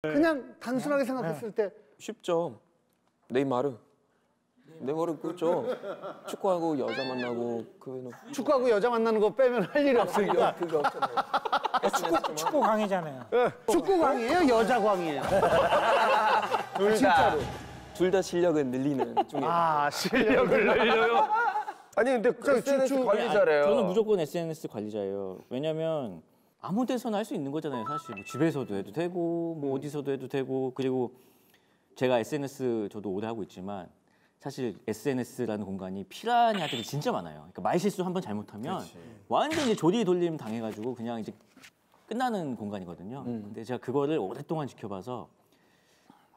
그냥 단순하게 생각했을 때 쉽죠. 네이마르. 네이마르 그렇죠. 축구하고 여자 만나고 그 축구하고 여자 만나는 거 빼면 할 일이 없으니까. 그게 없잖아요. 축구 광이잖아요. 축구 광이에요, 여자 광이에요. 진짜로. 둘 다 실력은 늘리는 중에. 아, 실력을 늘려요. 아니 근데 SNS 관리자래요. 저는 무조건 SNS 관리자예요. 왜냐면 아무 데서나 할 수 있는 거잖아요. 사실 뭐 집에서도 해도 되고 뭐 어디서도 해도 되고 그리고 제가 SNS 저도 오래 하고 있지만 사실 SNS라는 공간이 피라냐들이 진짜 많아요. 그러니까 말실수 한번 잘못하면 완전 이제 조리 돌림 당해가지고 그냥 이제 끝나는 공간이거든요. 근데 제가 그거를 오랫동안 지켜봐서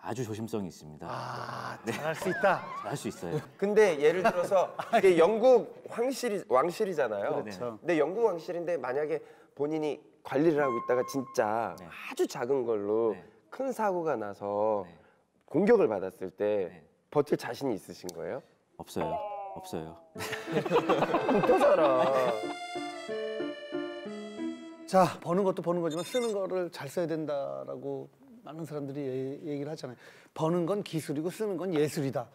아주 조심성이 있습니다. 아, 잘할 수 있다. 할 수 있어요. 근데 예를 들어서 이게 영국 왕실이잖아요. 그렇죠. 근데 영국 왕실인데 만약에 본인이 관리를 하고 있다가 진짜 네. 아주 작은 걸로 네. 큰 사고가 나서 네. 공격을 받았을 때 네. 버틸 자신이 있으신 거예요? 없어요. 없어요. 못하잖아. 자, 버는 것도 버는 거지만 쓰는 거를 잘 써야 된다라고 많은 사람들이 얘기를 하잖아요. 버는 건 기술이고 쓰는 건 예술이다.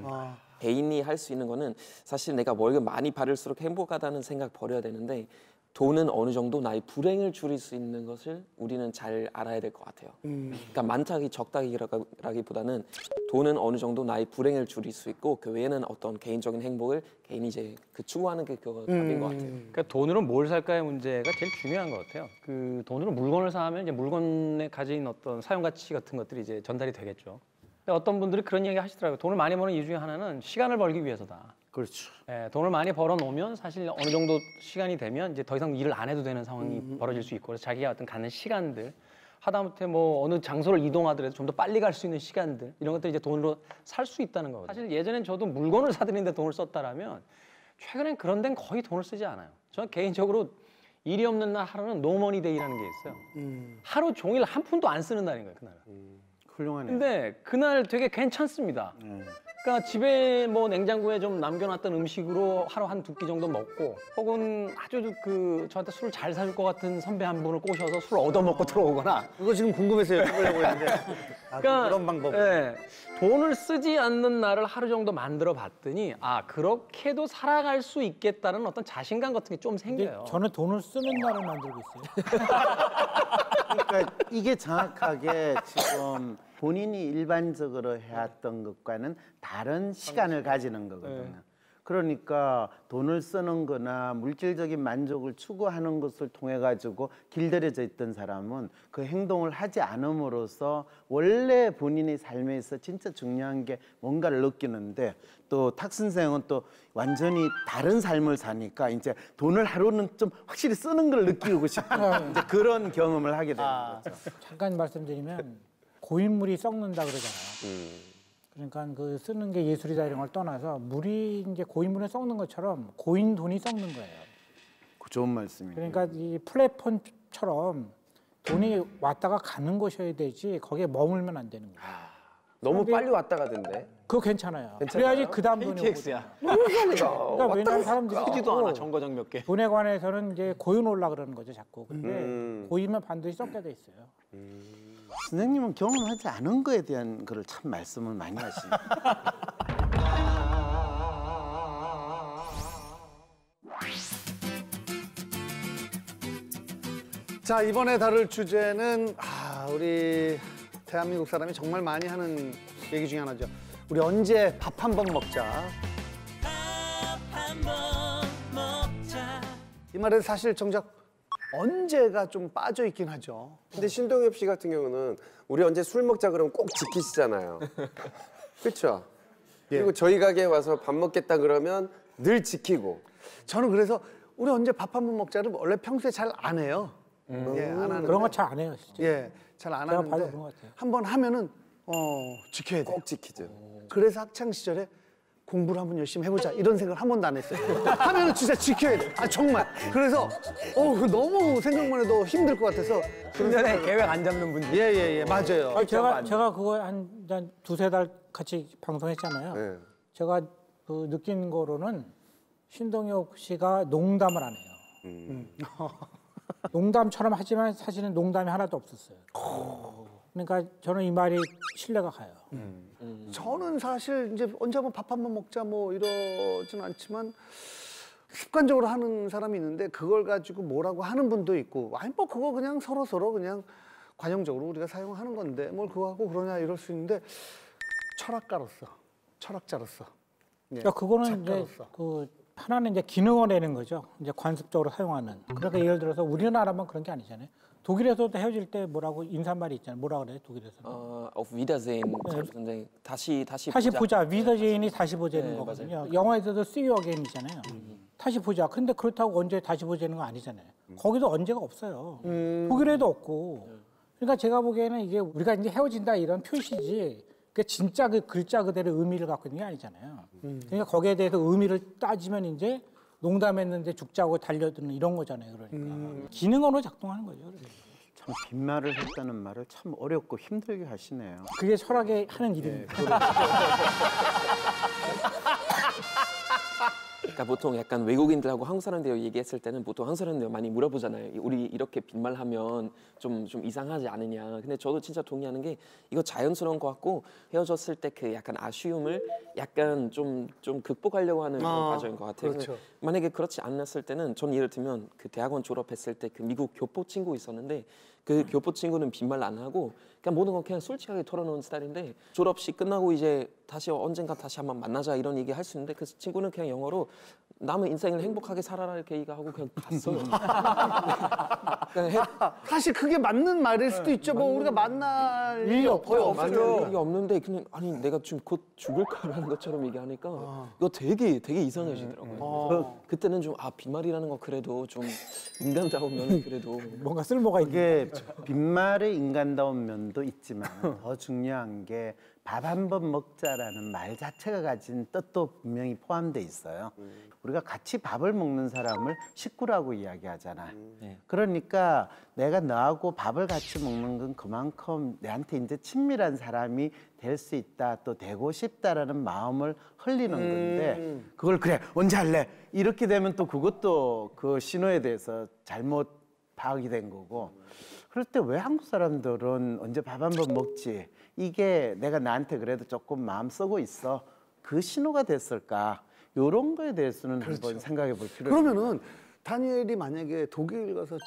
아, 개인이 할 수 있는 거는 사실 내가 월급 많이 받을수록 행복하다는 생각 버려야 되는데 돈은 어느 정도 나의 불행을 줄일 수 있는 것을 우리는 잘 알아야 될 것 같아요. 그러니까 많다기 적다기라기보다는 돈은 어느 정도 나의 불행을 줄일 수 있고 그 외에는 어떤 개인적인 행복을 개인이 이제 그 추구하는 게 그거 답인 것 같아요. 그러니까 돈으로 뭘 살까의 문제가 제일 중요한 것 같아요. 그 돈으로 물건을 사면 이제 물건에 가진 어떤 사용 가치 같은 것들이 이제 전달이 되겠죠. 근데 어떤 분들이 그런 얘기 하시더라고요. 돈을 많이 버는 이유 중에 하나는 시간을 벌기 위해서다. 그렇죠. 예, 돈을 많이 벌어 놓으면 사실 어느 정도 시간이 되면 이제 더 이상 일을 안 해도 되는 상황이 벌어질 수 있고 그래서 자기가 어떤 갖는 시간들 하다못해 뭐 어느 장소를 이동하더라도 좀 더 빨리 갈 수 있는 시간들 이런 것들 이제 돈으로 살 수 있다는 거거든요. 사실 예전엔 저도 물건을 사드리는데 돈을 썼다라면 최근엔 그런 데는 거의 돈을 쓰지 않아요. 저는 개인적으로 일이 없는 날 하루는 노머니 데이라는 게 있어요. 하루 종일 한 푼도 안 쓰는 날인 거예요, 그날은. 훌륭하네요. 근데 그날 되게 괜찮습니다. 그러니까 집에 뭐 냉장고에 좀 남겨놨던 음식으로 하루 한 2끼 정도 먹고 혹은 아주 그 저한테 술을 잘 사줄 것 같은 선배 한 분을 꼬셔서 술 얻어먹고 들어오거나 그거 지금 궁금해서 여쭤보려고 했는데 그런 방법. 예, 돈을 쓰지 않는 날을 하루 정도 만들어 봤더니 아 그렇게도 살아갈 수 있겠다는 어떤 자신감 같은 게 좀 근데 생겨요. 저는 돈을 쓰는 날을 만들고 있어요. 그러니까 이게 정확하게 지금 본인이 일반적으로 해왔던 것과는 다른 시간을 가지는 거거든요. 그러니까 돈을 쓰는 거나 물질적인 만족을 추구하는 것을 통해 가지고 길들여져 있던 사람은 그 행동을 하지 않음으로써 원래 본인의 삶에서 진짜 중요한 게 뭔가를 느끼는데 또 탁 선생은 또 완전히 다른 삶을 사니까 이제 돈을 하루는 좀 확실히 쓰는 걸 느끼고 싶은 이제 그런 경험을 하게 되는 거죠. 잠깐 말씀드리면 고인물이 썩는다 그러잖아요. 그러니까 그 쓰는 게 예술이다 이런 걸 떠나서 물이 이제 고인물이 썩는 것처럼 고인 돈이 썩는 거예요. 좋은 말씀이에요. 그러니까 이 플랫폼처럼 돈이 왔다가 가는 곳이어야 되지 거기에 머물면 안 되는 거예요. 너무 근데- 빨리 왔다 가던데. 그거 괜찮아요. 괜찮아요? 그래야지 그 다음 돈이 오거든요. 그러니까 왜냐하면 사람들이 크지도 않아 자꾸 정거장 몇 개. 돈에 관해서는 이제 고인 올라 그러는 거죠 자꾸. 근데 고이면 반드시 썩게 돼 있어요. 선생님은 경험하지 않은 거에 대한 거를 참 말씀을 많이 하시네요. 자, 이번에 다룰 주제는 우리 대한민국 사람이 정말 많이 하는 얘기 중에 하나죠. 우리 언제 밥 한 번 먹자. 이 말에 사실 정작 언제가 좀 빠져 있긴 하죠. 근데 신동엽 씨 같은 경우는 우리 언제 술 먹자 그러면 꼭 지키시잖아요. 그렇죠? 그리고 저희 가게에 와서 밥 먹겠다 그러면 늘 지키고. 저는 그래서 우리 언제 밥 한 번 먹자를 원래 평소에 잘 안 해요. 예, 안 하는데. 그런 거 잘 안 해요. 진짜. 예, 잘 안 제가 봐도 하는데 그런 것 같아요. 한 번 하면은 지켜야 돼. 꼭 지키죠. 그래서 학창 시절에 공부를 한번 열심히 해보자 이런 생각을 한 번도 안 했어요. 하면은 진짜 지켜야 돼. 아 정말. 그래서 그 너무 생각만 해도 힘들 것 같아서. 금년에 계획 안 잡는 분들. 예예예 맞아요. 아니, 제가 그거 한 2~3달 같이 방송했잖아요. 네. 제가 그 느낀 거로는 신동엽 씨가 농담을 안 해요. 농담처럼 하지만 사실은 농담이 하나도 없었어요. 그러니까 저는 이 말이 신뢰가 가요. 저는 사실 이제 언제 한번 밥 한번 먹자 뭐 이러진 않지만 습관적으로 하는 사람이 있는데 그걸 가지고 뭐라고 하는 분도 있고 아니 뭐 그거 그냥 서로 그냥 관용적으로 우리가 사용하는 건데 뭘 그거 하고 그러냐 이럴 수 있는데 철학자로서 그러니까 그거는 이제 작가로서. 그 하나는 이제 기능을 내는 거죠. 이제 관습적으로 사용하는. 그러니까 예를 들어서 우리나라만 그런 게 아니잖아요. 독일에서도 헤어질 때 뭐라고 인사말이 있잖아요. 뭐라 그래요? 독일에서는. auf Wiedersehen. 근데 다시 다시 보자. 위더제인이 다시 보자는 네, 거거든요. 영화에서도 See You Again이잖아요. 다시 보자. 근데 그렇다고 언제 다시 보자는 거 아니잖아요. 거기도 언제가 없어요. 독일에도 없고. 그러니까 제가 보기에는 이게 우리가 이제 헤어진다 이런 표시지. 그 진짜 그 글자 그대로 의미를 갖고 있는 게 아니잖아요. 그러니까 거기에 대해서 의미를 따지면 이제 농담했는데 죽자고 달려드는 이런 거잖아요. 그러니까 기능으로 작동하는 거죠. 그래서. 참 빈말을 했다는 말을 참 어렵고 힘들게 하시네요. 그게 철학에 하는 일입니다. 그러니까 보통 약간 외국인들하고 한국 사람들 얘기했을 때는 보통 한국 사람들 많이 물어보잖아요. 우리 이렇게 빈말하면 좀 이상하지 않으냐. 근데 저도 진짜 동의하는 게 이거 자연스러운 것 같고 헤어졌을 때 그 약간 아쉬움을 약간 좀 극복하려고 하는 그런 과정인 것 같아요. 그렇죠. 만약에 그렇지 않았을 때는 전 예를 들면 그 대학원 졸업했을 때 그 미국 교포 친구 있었는데 그 교포 친구는 빈말 안 하고 그냥 모든 건 그냥 솔직하게 털어놓은 스타일인데 졸업식 끝나고 이제 다시 언젠가 다시 한번 만나자 이런 얘기 할 수 있는데 그 친구는 그냥 영어로 남의 인생을 행복하게 살아라 이렇게 얘기하고 그냥 갔어요. 그냥 사실 그게 맞는 말일 수도 있죠. 뭐 우리가 만날 일이 거의 없어요. 일이 없는데 그냥 아니 내가 지금 곧 죽을 거라는 것처럼 얘기하니까 이거 되게 이상해지더라고요. 그때는 좀 빈말이라는 거 그래도 좀 인간다운 면이 그래도 뭔가 쓸모가 있는. 이게 빈말의 인간다운 면도 있지만 더 중요한 게 밥 한 번 먹자라는 말 자체가 가진 뜻도 분명히 포함돼 있어요. 우리가 같이 밥을 먹는 사람을 식구라고 이야기하잖아요. 그러니까 내가 너하고 밥을 같이 먹는 건 그만큼 내한테 이제 친밀한 사람이 될 수 있다, 또 되고 싶다라는 마음을 흘리는 건데 그걸 그래 언제 할래? 이렇게 되면 또 그것도 그 신호에 대해서 잘못 파악이 된 거고. 그럴 때 왜 한국 사람들은 언제 밥 한 번 먹지? 이게 내가 나한테 그래도 조금 마음 쓰고 있어. 그 신호가 됐을까? 이런 거에 대해서는 한번 생각해 볼 필요가 있어요. 그러면은 다니엘이 만약에 독일 가서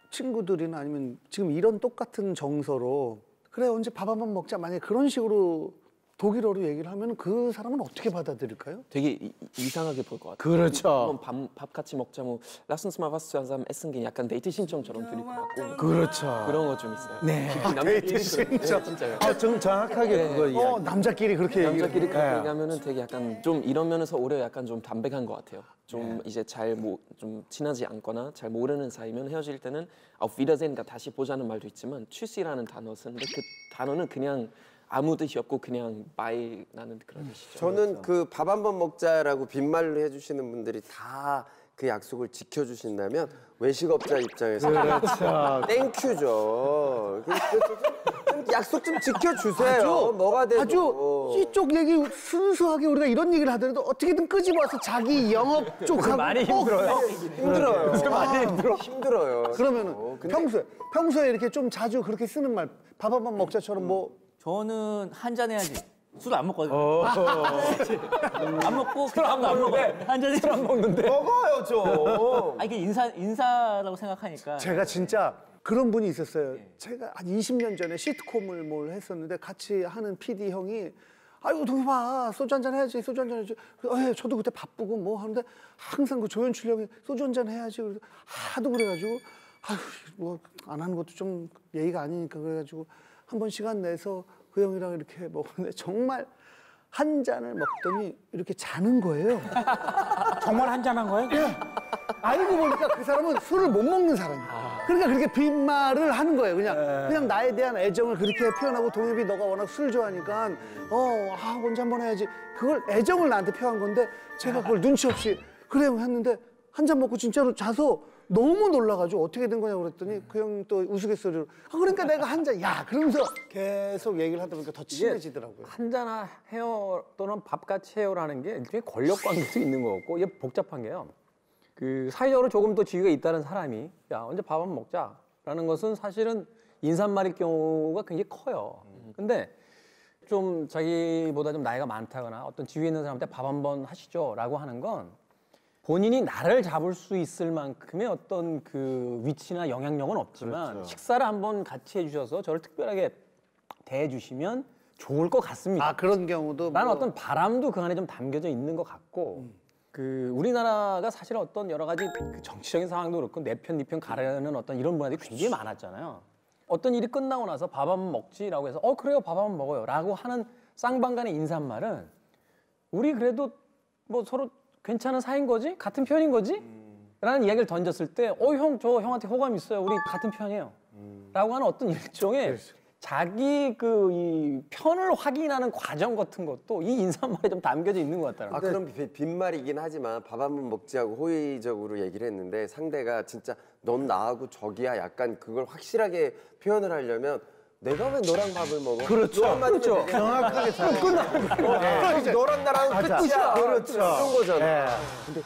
친구들이나 아니면 지금 이런 똑같은 정서로 그래 언제 밥 한 번 먹자 만약에 그런 식으로 독일어로 얘기를 하면 그 사람은 어떻게 받아들일까요? 되게 이상하게 볼 것 같아요. 그렇죠. 밥 같이 먹자 뭐 Lass uns mal was zusammen essen gehen 약간 데이트 신청처럼 들릴 것 같고 그렇죠. 그런 거 좀 있어요. 네. 데이트 신청. 진짜요. 정확하게 그거 이야기. 남자끼리 그렇게 얘기를 남자끼리 그렇게 얘기하면은 되게 약간 좀 이런 면에서 오히려 약간 좀 담백한 것 같아요. 좀 이제 좀 친하지 않거나 잘 모르는 사이면 헤어질 때는 auf Wiedersehen 다시 보자는 말도 있지만 tschüss이라는 단어 쓰는데 그 단어는 그냥 아무 뜻이 없고 그냥 바이 나는 그런 뜻이죠. 저는 그 밥 한 번 먹자라고 빈말로 해주시는 분들이 다 그 약속을 지켜주신다면 외식업자 입장에서 땡큐죠. 좀 약속 좀 지켜주세요. 뭐가 돼도. 아주 이쪽 얘기 순수하게 우리가 이런 얘기를 하더라도 어떻게든 끄집어서 자기 영업 쪽하고 많이 힘들어요. 힘들어요. 힘들어요. 그러면은 평소에 이렇게 좀 자주 그렇게 쓰는 말 밥 한 번 먹자처럼 뭐 저는 한 잔 해야지. 술 안 먹거든요. 안 먹고 그 다음도 안 먹어요. 한 잔 술 안 먹는데. 먹어요 좀. 이게 인사라고 생각하니까. 제가 진짜 그런 분이 있었어요. 제가 한 20년 전에 시트콤을 뭘 했었는데 같이 하는 PD 형이 아이고 동희 봐 소주 한잔 해야지 소주 한잔 해야지. 저도 그때 바쁘고 뭐 하는데 항상 그 조연출 형이 소주 한잔 해야지 하도 그래가지고 아유 뭐 안 하는 것도 좀 예의가 아니니까 그래가지고 한번 시간 내서 그 형이랑 이렇게 먹었는데 정말 한 잔을 먹더니 이렇게 자는 거예요. 정말 한잔한 거예요? 알고 보니까 그 사람은 술을 못 먹는 사람이야. 그러니까 그렇게 빈말을 하는 거예요. 그냥 나에 대한 애정을 그렇게 표현하고 동엽이 너가 워낙 술 좋아하니까 언제 한번 해야지. 그걸 애정을 나한테 표한 건데 제가 그걸 눈치 없이 그래요 했는데 한 잔 먹고 진짜로 자서 너무 놀라가지고 어떻게 된 거냐고 그랬더니 그 형 또 우스갯소리로 그러니까 내가 한 잔 그러면서 계속 얘기를 하다 보니까 더 친해지더라고요. 한잔 해요 또는 밥 같이 해요라는 게 일종의 권력 관계도 있는 것 같고 이게 복잡한 게요. 그 사회적으로 조금 더 지위가 있다는 사람이 야 언제 밥 한번 먹자라는 것은 사실은 인사말일 경우가 굉장히 커요. 근데 좀 자기보다 좀 나이가 많다거나 어떤 지위에 있는 사람한테 밥 한번 하시죠라고 하는 건 본인이 나를 잡을 수 있을 만큼의 어떤 그 위치나 영향력은 없지만 식사를 한번 같이 해주셔서 저를 특별하게 대해주시면 좋을 것 같습니다. 아 그런 경우도 라는 뭐- 어떤 바람도 그 안에 좀 담겨져 있는 것 같고 그 우리나라가 사실 어떤 여러 가지 그 정치적인 상황도 그렇고 내 편, 네 편 가르는 어떤 이런 문화들이 굉장히 많았잖아요. 어떤 일이 끝나고 나서 밥 한번 먹지라고 해서 그래요 밥 한번 먹어요 라고 하는 쌍방간의 인사말은 우리 그래도 뭐 서로 괜찮은 사이인 거지? 같은 편인 거지? 라는 이야기를 던졌을 때 형 저 형한테 호감 있어요 우리 같은 편이에요 라고 하는 어떤 일종의 자기 그 이 편을 확인하는 과정 같은 것도 이 인사말에 좀 담겨져 있는 것 같다는 아 거예요. 그럼 빈말이긴 하지만 밥 한번 먹지 하고 호의적으로 얘기를 했는데 상대가 진짜 넌 나하고 적이야 약간 그걸 확실하게 표현을 하려면 내가 왜 너랑 밥을 먹어? 그렇죠. 너 한마디면 그렇죠. 되게 정확하게 잘 너랑 나랑 끝이야. 그렇죠. 이런 거잖아. 예. 근데